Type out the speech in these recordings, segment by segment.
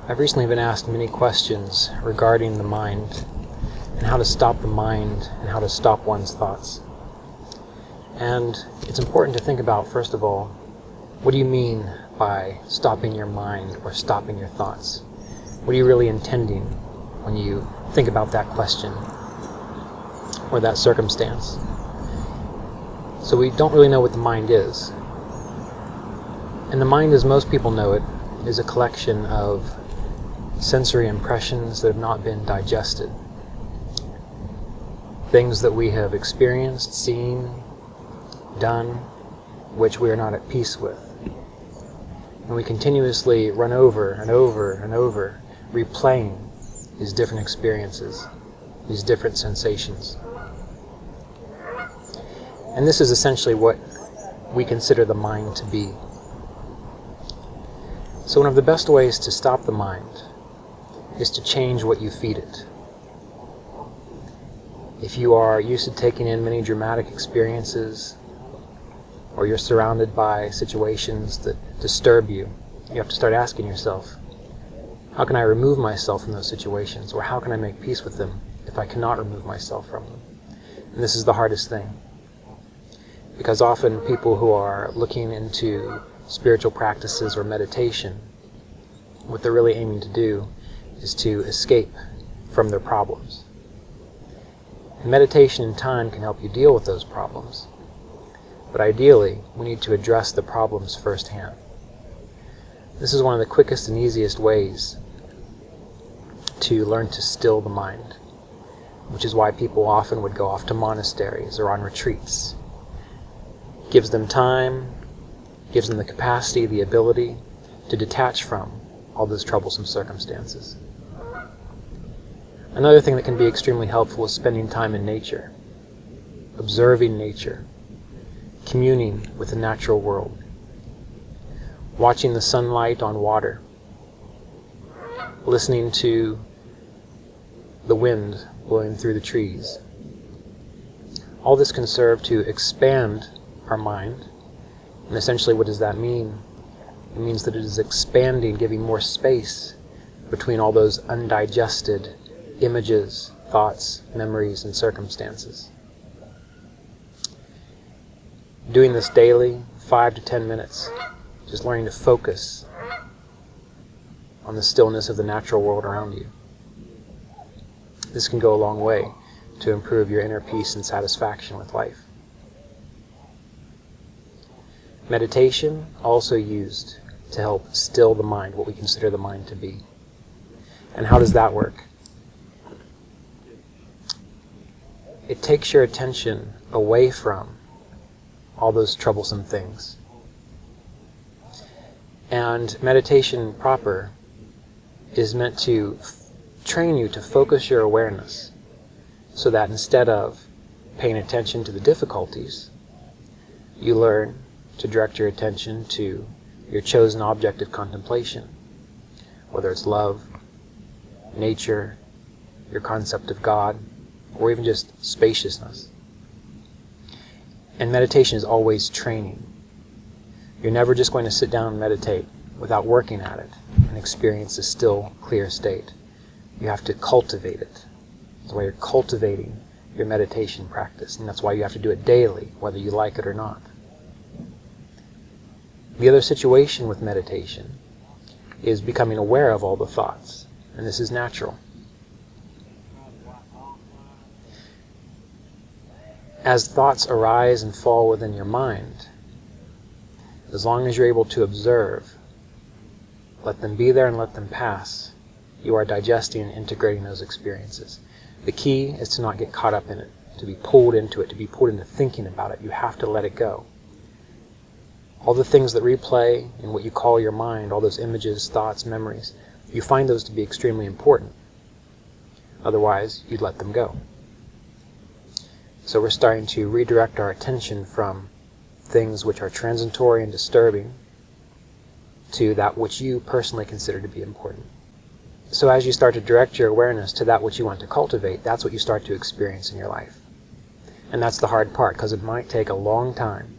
I've recently been asked many questions regarding the mind and how to stop the mind and how to stop one's thoughts. And it's important to think about, first of all, what do you mean by stopping your mind or stopping your thoughts? What are you really intending when you think about that question or that circumstance? So we don't really know what the mind is. And the mind, as most people know it, is a collection of sensory impressions that have not been digested. Things that we have experienced, seen, done, which we are not at peace with. And we continuously run over and over and over, replaying these different experiences, these different sensations. And this is essentially what we consider the mind to be. So one of the best ways to stop the mind is to change what you feed it. If you are used to taking in many dramatic experiences, or you're surrounded by situations that disturb you, you have to start asking yourself, how can I remove myself from those situations, or how can I make peace with them if I cannot remove myself from them? And this is the hardest thing. Because often people who are looking into spiritual practices or meditation, what they're really aiming to do is to escape from their problems. And meditation in time can help you deal with those problems. But ideally, we need to address the problems firsthand. This is one of the quickest and easiest ways to learn to still the mind, which is why people often would go off to monasteries or on retreats. It gives them time, gives them the capacity, the ability to detach from all those troublesome circumstances. Another thing that can be extremely helpful is spending time in nature, observing nature, communing with the natural world, watching the sunlight on water, listening to the wind blowing through the trees. All this can serve to expand our mind. And essentially, what does that mean? It means that it is expanding, giving more space between all those undigested images, thoughts, memories, and circumstances. Doing this daily, 5 to 10 minutes, just learning to focus on the stillness of the natural world around you. This can go a long way to improve your inner peace and satisfaction with life. Meditation, also used to help still the mind, what we consider the mind to be. And how does that work? It takes your attention away from all those troublesome things. And meditation proper is meant to train you to focus your awareness so that instead of paying attention to the difficulties, you learn to direct your attention to your chosen object of contemplation, whether it's love, nature, your concept of God, or even just spaciousness. And meditation is always training. You're never just going to sit down and meditate without working at it and experience a still, clear state. You have to cultivate it. That's why you're cultivating your meditation practice, and that's why you have to do it daily, whether you like it or not. The other situation with meditation is becoming aware of all the thoughts, and this is natural. As thoughts arise and fall within your mind, as long as you're able to observe, let them be there and let them pass, you are digesting and integrating those experiences. The key is to not get caught up in it, to be pulled into it, to be pulled into thinking about it. You have to let it go. All the things that replay in what you call your mind, all those images, thoughts, memories, you find those to be extremely important. Otherwise, you'd let them go. So we're starting to redirect our attention from things which are transitory and disturbing to that which you personally consider to be important. So as you start to direct your awareness to that which you want to cultivate, that's what you start to experience in your life. And that's the hard part, because it might take a long time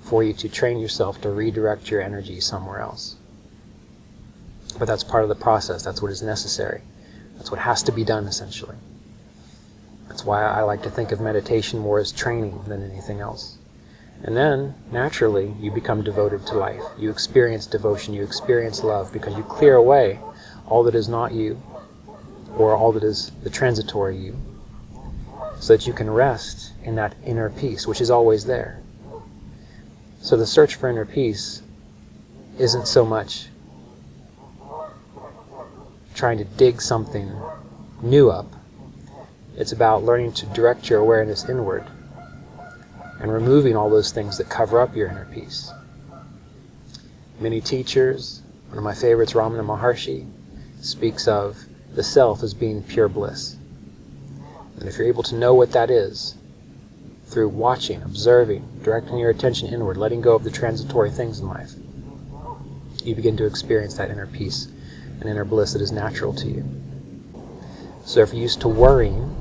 for you to train yourself to redirect your energy somewhere else. But that's part of the process. That's what is necessary. That's what has to be done, essentially. That's why I like to think of meditation more as training than anything else. And then, naturally, you become devoted to life. You experience devotion, you experience love, because you clear away all that is not you, or all that is the transitory you, so that you can rest in that inner peace, which is always there. So the search for inner peace isn't so much trying to dig something new up. It's about learning to direct your awareness inward and removing all those things that cover up your inner peace. Many teachers, one of my favorites, Ramana Maharshi, speaks of the self as being pure bliss. And if you're able to know what that is, through watching, observing, directing your attention inward, letting go of the transitory things in life, you begin to experience that inner peace and inner bliss that is natural to you. So if you're used to worrying,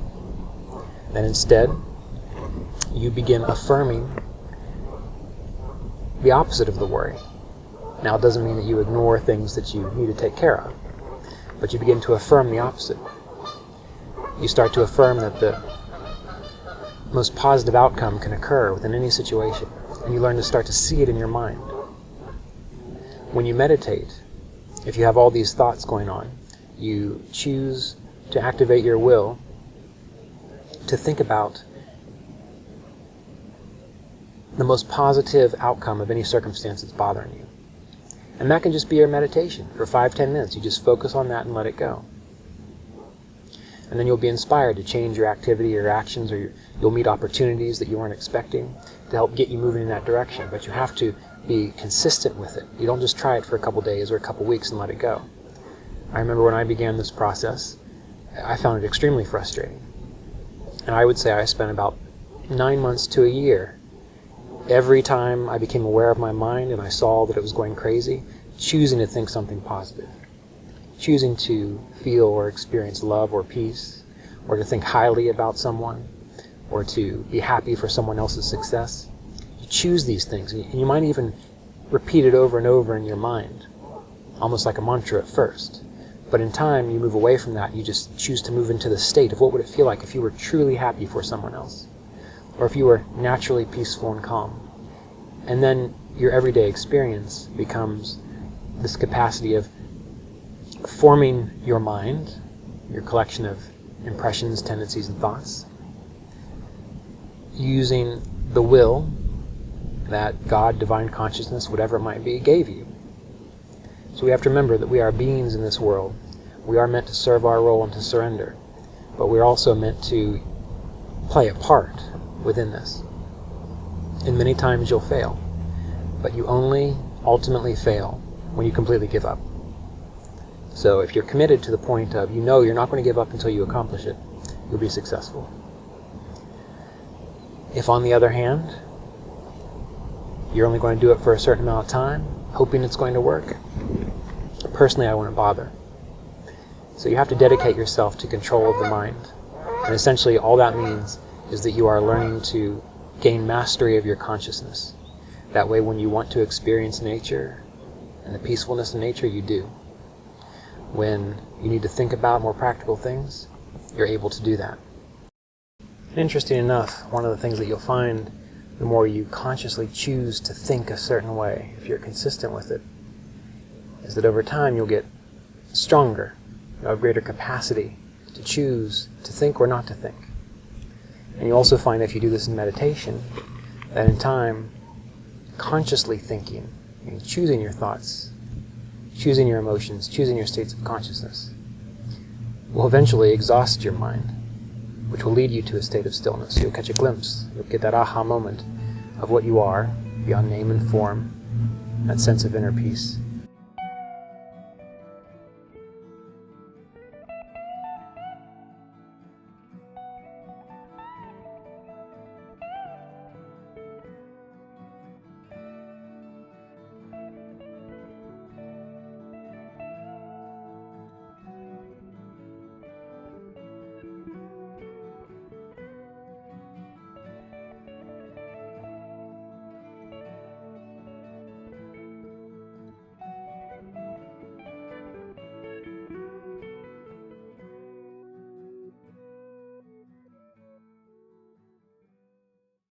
then instead you begin affirming the opposite of the worry. Now, it doesn't mean that you ignore things that you need to take care of, but you begin to affirm the opposite. You start to affirm that the most positive outcome can occur within any situation, and you learn to start to see it in your mind. When you meditate, if you have all these thoughts going on, you choose to activate your will to think about the most positive outcome of any circumstance that's bothering you. And that can just be your meditation for 5-10 minutes. You just focus on that and let it go. And then you'll be inspired to change your activity, your actions, or you'll meet opportunities that you weren't expecting to help get you moving in that direction. But you have to be consistent with it. You don't just try it for a couple days or a couple weeks and let it go. I remember when I began this process, I found it extremely frustrating. And I would say I spent about 9 months to a year, every time I became aware of my mind and I saw that it was going crazy, choosing to think something positive. Choosing to feel or experience love or peace, or to think highly about someone, or to be happy for someone else's success. You choose these things, and you might even repeat it over and over in your mind, almost like a mantra at first. But in time, you move away from that. You just choose to move into the state of what would it feel like if you were truly happy for someone else, or if you were naturally peaceful and calm. And then your everyday experience becomes this capacity of forming your mind, your collection of impressions, tendencies, and thoughts, using the will that God, divine consciousness, whatever it might be, gave you. So we have to remember that we are beings in this world. We are meant to serve our role and to surrender, but we're also meant to play a part within this. And many times you'll fail, but you only ultimately fail when you completely give up. So if you're committed to the point of, you know you're not going to give up until you accomplish it, you'll be successful. If on the other hand, you're only going to do it for a certain amount of time, hoping it's going to work, personally I wouldn't bother. So you have to dedicate yourself to control of the mind. And essentially all that means is that you are learning to gain mastery of your consciousness. That way when you want to experience nature and the peacefulness of nature, you do. When you need to think about more practical things, you're able to do that. And interesting enough, one of the things that you'll find the more you consciously choose to think a certain way, if you're consistent with it, is that over time you'll get stronger. You'll have greater capacity to choose to think or not to think. And you also find, if you do this in meditation, that in time, consciously thinking, choosing your thoughts, choosing your emotions, choosing your states of consciousness, will eventually exhaust your mind, which will lead you to a state of stillness. You'll catch a glimpse, you'll get that aha moment of what you are, beyond name and form, that sense of inner peace.